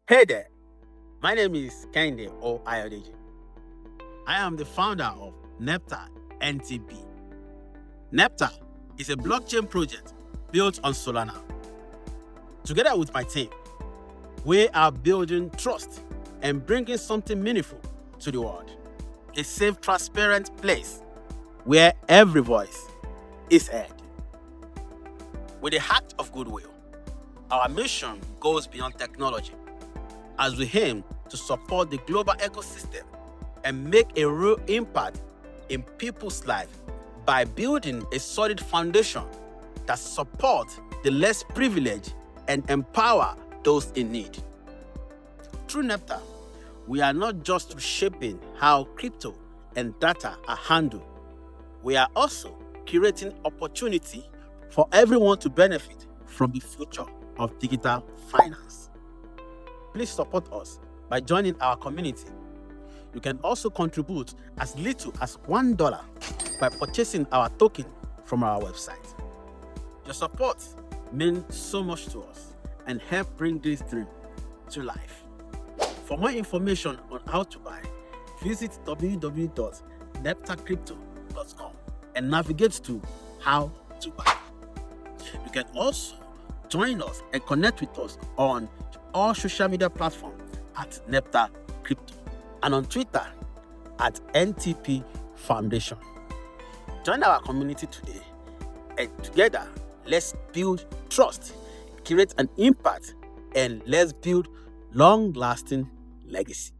Hey there, my name is Kende O Ayodeji. I am the founder of NePtar NTP. NePtar is a blockchain project built on Solana. Together with my team, we are building trust and bringing something meaningful to the world. A safe, transparent place where every voice is heard. With a heart of goodwill, our mission goes beyond technology as we aim to support the global ecosystem and make a real impact in people's lives by building a solid foundation that supports the less privileged and empower those in need. Through NePtar, we are not just reshaping how crypto and data are handled, we are also creating opportunity for everyone to benefit from the future of digital finance. Please support us by joining our community. You can also contribute as little as $1 by purchasing our token from our website. Your support means so much to us and help bring this dream to life. For more information on how to buy, visit www.neptarcrypto.com and navigate to how to buy. You can also join us and connect with us on all social media platforms at NePtar Crypto and on Twitter at NTP Foundation. Join our community today and together let's build trust, create an impact, and let's build long-lasting legacy.